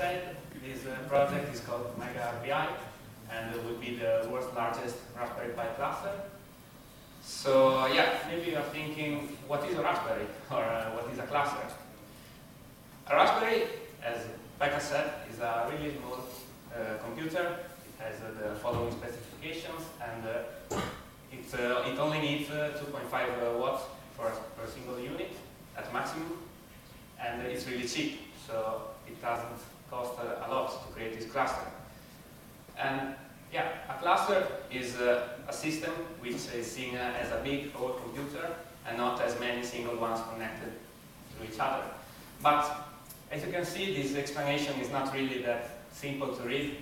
said, this project is called Mega RBI, and it will be the world's largest Raspberry Pi cluster. So yeah, maybe you're thinking, what is a Raspberry, or what is a cluster? A Raspberry, as Pekka said, is a really small computer. It has the following specifications, and it only needs 2.5 watts per single unit at maximum, and it's really cheap, so it doesn't cost a lot to create this cluster. And yeah, a cluster is a system which is seen as a big whole computer and not as many single ones connected to each other. But as you can see, this explanation is not really that simple to read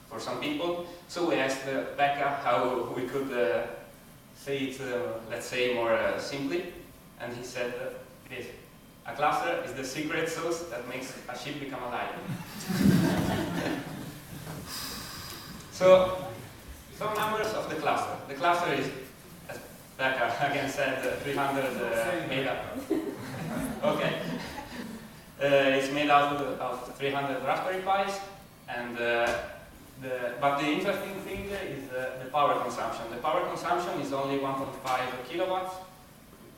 for some people. So we asked Pekka how we could say it, let's say, more simply. And he said this: a cluster is the secret sauce that makes a ship become alive. So, some numbers of the cluster. The cluster is, as Pekka again said, 300 made up. Okay. It's made out of 300 Raspberry Pis, and but the interesting thing is the power consumption. The power consumption is only 1.5 kilowatts,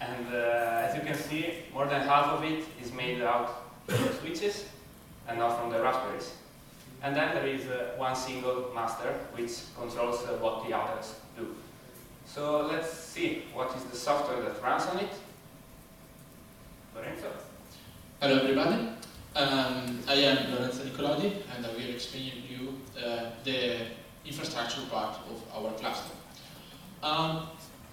and as you can see, more than half of it is made out of the switches and not from the Raspberries. And then there is one single master which controls what the others do. So let's see what is the software that runs on it. Lorenzo? Hello everybody, I am Lorenzo Nicolodi, and I will explain to you the infrastructure part of our cluster.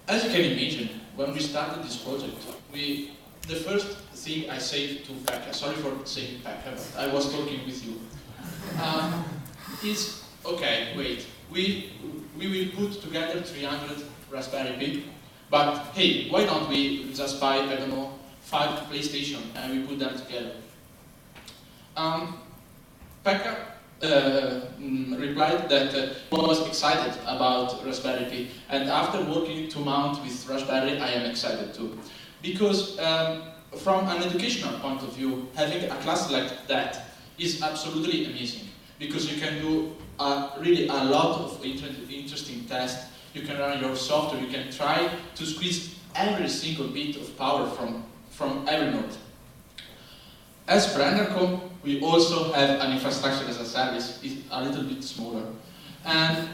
As you can imagine, when we started this project, the first thing I said to Pekka, sorry for saying Pekka, but I was talking with you, is, okay, wait, we will put together 300 Raspberry Pi, but hey, why don't we just buy, I don't know, 5 PlayStation and we put them together. Pekka replied that he was excited about Raspberry Pi, and after working 2 months with Raspberry, I am excited too. Because from an educational point of view, having a class like that is absolutely amazing, because you can do really a lot of interesting tests. You can run your software, you can try to squeeze every single bit of power from every node. As Brennercom, we also have an infrastructure as a service. It's a little bit smaller. And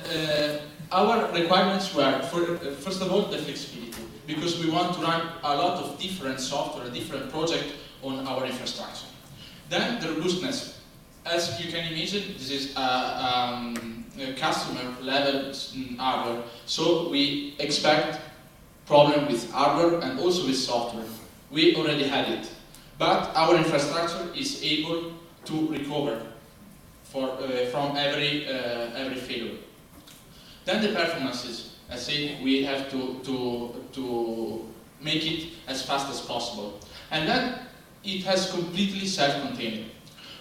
our requirements were, first of all, the flexibility, because we want to run a lot of different software, different projects on our infrastructure. Then the robustness. As you can imagine, this is a customer level hardware, so we expect problem with hardware and also with software. We already had it, but our infrastructure is able to recover from every failure. Then the performances, I say we have to make it as fast as possible, and then it has completely self-contained.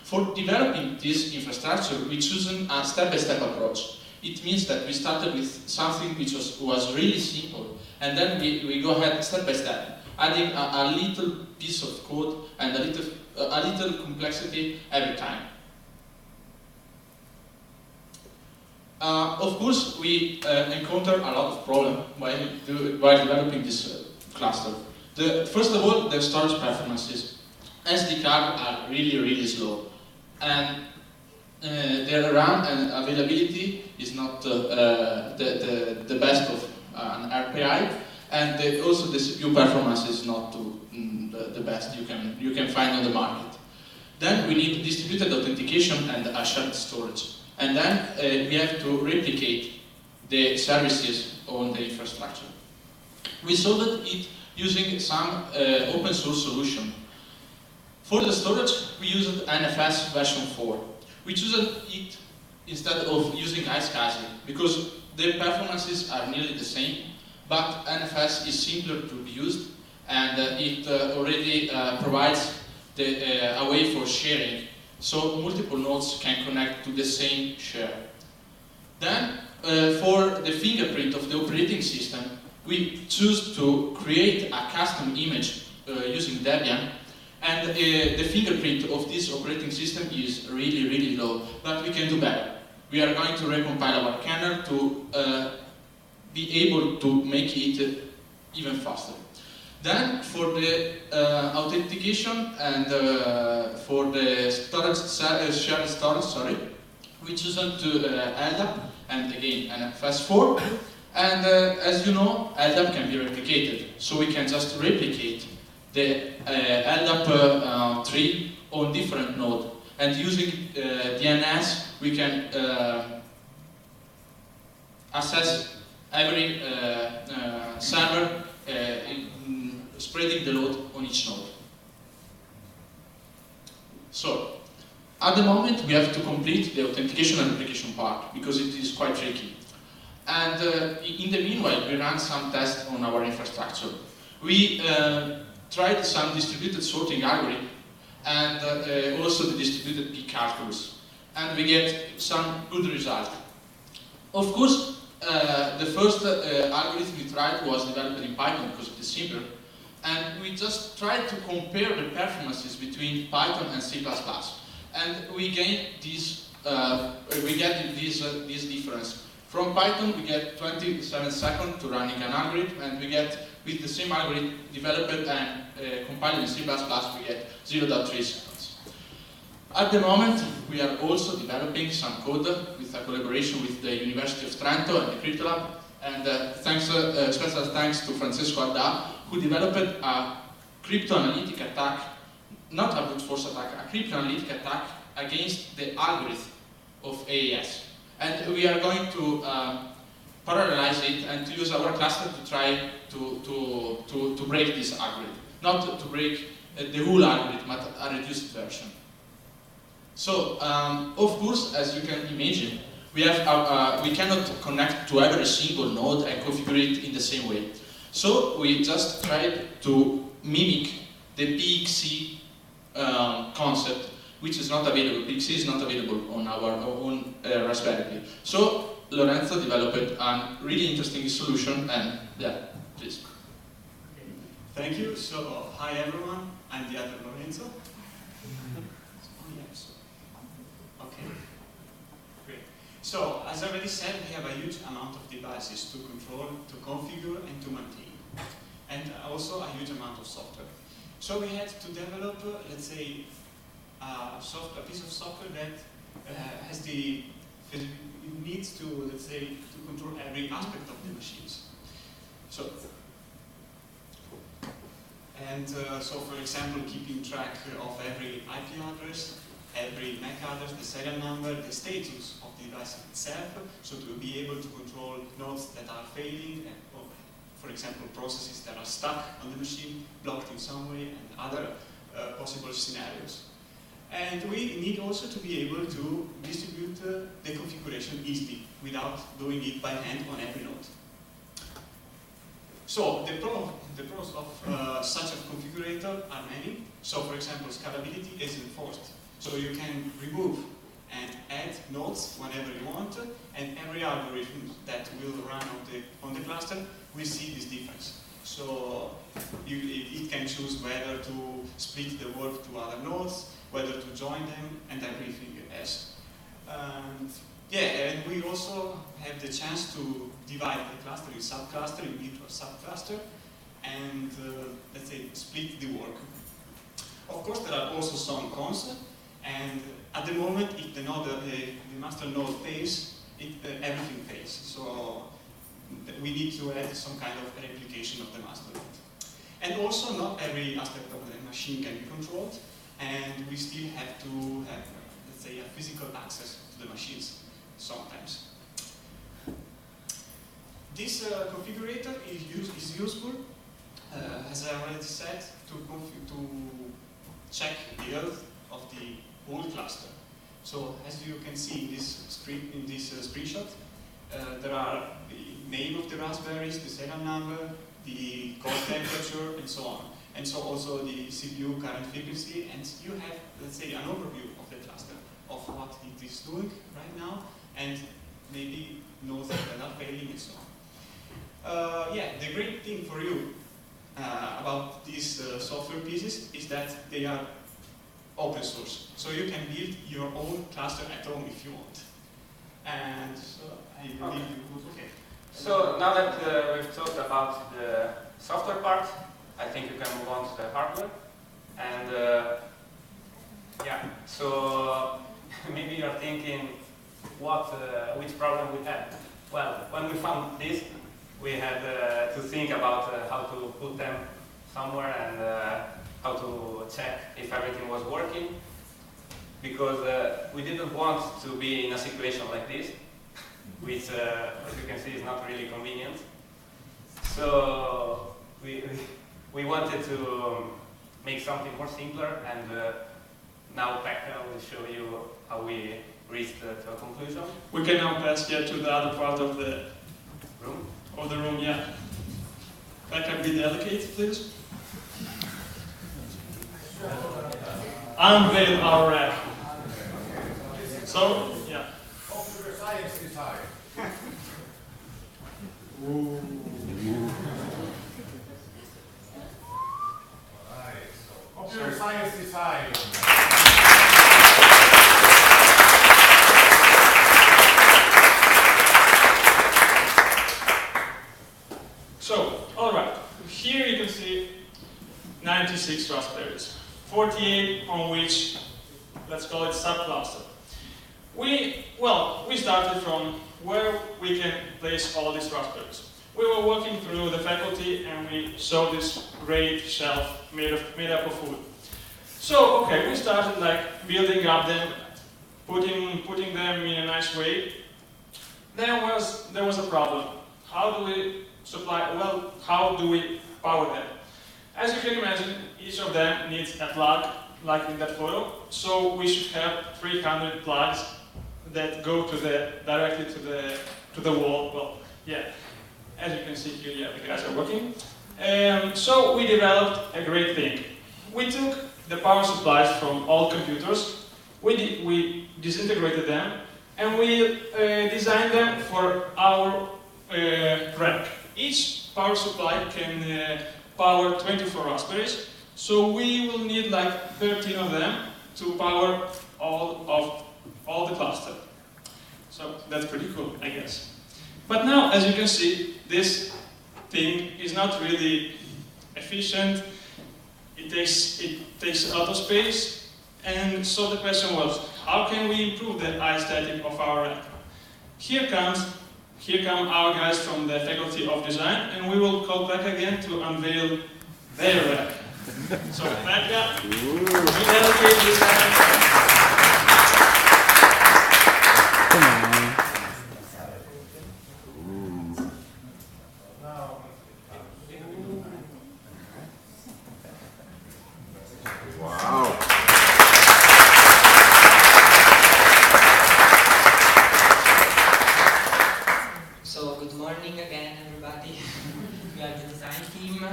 For developing this infrastructure, we chosen a step-by-step approach. It means that we started with something which was really simple, and then we go ahead step by step, adding a little piece of code and a little complexity every time. Of course, we encounter a lot of problems while developing this cluster. First of all, the storage performances. SD cards are really slow, and their RAM and availability is not the best of an RPI, and also the CPU performance is not the best you can find on the market. Then we need distributed authentication and a shared storage, and then we have to replicate the services on the infrastructure. We solved it using some open source solution. For the storage, we used NFS version 4. We chose it instead of using iSCSI because the performances are nearly the same, but NFS is simpler to be used, and it already provides a way for sharing, so multiple nodes can connect to the same share. Then, for the fingerprint of the operating system, we choose to create a custom image using Debian, And the fingerprint of this operating system is really, really low, but we can do better. We are going to recompile our kernel to be able to make it even faster. Then, for the authentication and for the storage, shared storage, we choose to LDAP and again NFS4. And as you know, LDAP can be replicated, so we can just replicate the LDAP tree on different nodes. And using DNS, we can assess every server spreading the load on each node. So, at the moment we have to complete the authentication and replication part because it is quite tricky. And in the meanwhile, we ran some tests on our infrastructure. We tried some distributed sorting algorithm and also the distributed P calculus, and we get some good result. Of course, the first algorithm we tried was developed in Python because it is simpler, and we just tried to compare the performances between Python and C++, and we gain this this difference. From Python, we get 27 seconds to running an algorithm, and we get, with the same algorithm developed and compiled in C++, we get 0.3 seconds. At the moment, we are also developing some code with a collaboration with the University of Trento and the Crypto Lab, and special thanks to Francesco Adda, who developed a cryptanalytic attack, not a brute force attack, a cryptanalytic attack against the algorithm of AES. And we are going to parallelize it and to use our cluster to try to break this algorithm. Not to break the whole algorithm, but a reduced version. So, of course, as you can imagine, we cannot connect to every single node and configure it in the same way. So we just tried to mimic the PXE concept, which is not available. PXE is not available on our own Raspberry Pi. So Lorenzo developed a really interesting solution, and yeah, please. Okay. Thank you. So, hi everyone. I'm the other Lorenzo. Okay. Great. So, as I already said, we have a huge amount of devices to control, to configure, and to maintain, and also a huge amount of software. So we had to develop, let's say, a piece of software that needs to, let's say, to control every aspect of the machines. So, so for example, keeping track of every IP address, every MAC address, the serial number, the status of the device itself, so to be able to control nodes that are failing, and, or, for example, processes that are stuck on the machine, blocked in some way, and other possible scenarios. And we need also to be able to distribute the configuration easily, without doing it by hand on every node. So the pros of such a configurator are many. So for example, scalability is enforced. So you can remove and add nodes whenever you want, and every algorithm that will run on the cluster will see this difference. So it can choose whether to split the work to other nodes, whether to join them, and everything else. And we also have the chance to divide the cluster in subcluster, in virtual subcluster, and let's say split the work. Of course, there are also some cons, and at the moment, if the node, the master node fails, everything fails. So we need to add some kind of replication of the master node. And also, not every aspect of the machine can be controlled, and we still have to have, let's say, a physical access to the machines sometimes. This configurator is useful, as I already said, to check the health of the whole cluster. So, as you can see in this screenshot, there are the name of the raspberries, the serial number, the core temperature, and so on. And so also the CPU current frequency, and you have, let's say, an overview of the cluster, of what it is doing right now, and maybe nodes that are failing and so on. The great thing for you about these software pieces is that they are open source. So you can build your own cluster at home if you want. And so I believe you would. Okay. So now that we've talked about the software part, I think you can move on to the hardware. And yeah, so maybe you're thinking which problem we had. Well, when we found this, we had to think about how to put them somewhere and how to check if everything was working, because we didn't want to be in a situation like this, which, as you can see, is not really convenient. So we wanted to make something more simpler, and now Pekka will show you how we reached to a conclusion. We can now pass here to the other part of the Room. Yeah. Pekka, be delicate, please. Unveil our rack. So, yeah. Computer science design. Alright, so computer science design. So, alright. Here you can see 96 raspberries. 48 on which, let's call it subcluster. We started from where we can place all these raspberries. We were walking through the faculty and we saw this great shelf made up of wood. So, okay, we started like building up them, putting them in a nice way. There was a problem. How do we how do we power them? As you can imagine, each of them needs a plug, like in that photo. So we should have 300 plugs that go directly to the wall. Well, yeah. As you can see here, yeah, the guys are working. So we developed a great thing. We took the power supplies from all computers. We disintegrated them, and we designed them for our rack. Each power supply can power 24 raspberries, so we will need like 13 of them to power all the cluster. So that's pretty cool, I guess. But now, as you can see, this thing is not really efficient. It takes a lot of space, and so the question was, how can we improve the aesthetic of our rack? Here come our guys from the Faculty of Design, and we will call back again to unveil their rack. So, Pekka, we dedicate this time. Wow. So good morning again, everybody. We are the design team,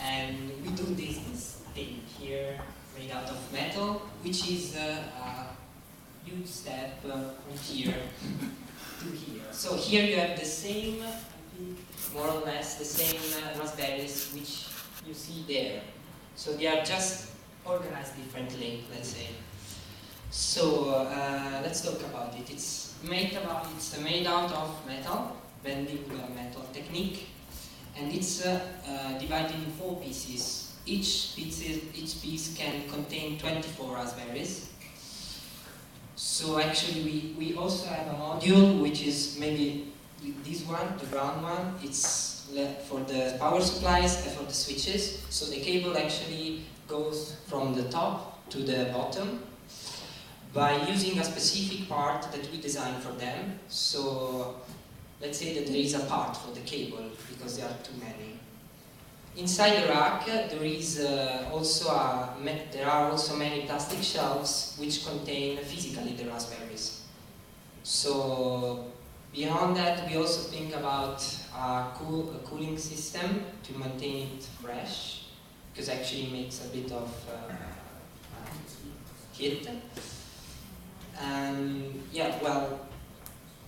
and we do this thing here made out of metal, which is a huge step from here to here. So here you have the same, I think, more or less the same raspberries which you see there. So they are just organized differently, let's say. So let's talk about it. It's made out of metal, bending metal technique, and it's divided in 4 pieces. Each piece can contain 24 raspberries. So actually we also have a module which is maybe this one, the brown one. It's for the power supplies and for the switches. So the cable actually goes from the top to the bottom by using a specific part that we designed for them. So let's say that there is a part for the cable because there are too many. Inside the rack there are also many plastic shelves which contain physically the raspberries. So beyond that, we also think about a cooling system to maintain it fresh, because actually it makes a bit of heat. And yeah, well,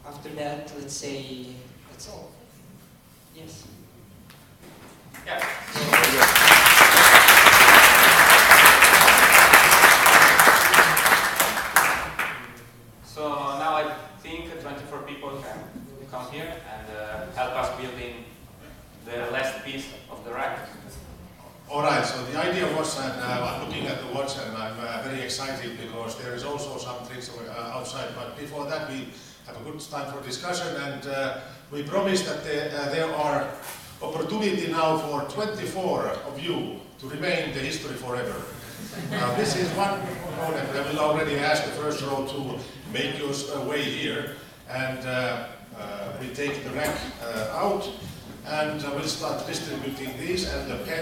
after that, let's say that's all. Yes. Yeah. So now I think 24 people can come here and help us building the last piece of the rack. All right, so the idea was, and I'm looking at the watch and I'm very excited because there is also some tricks outside, but before that we have a good time for discussion, and we promise that there are opportunity now for 24 of you to remain the history forever. Now this is one component. I will already ask the first row to make your way here, and we take the rack out, and we'll start distributing these, and the pen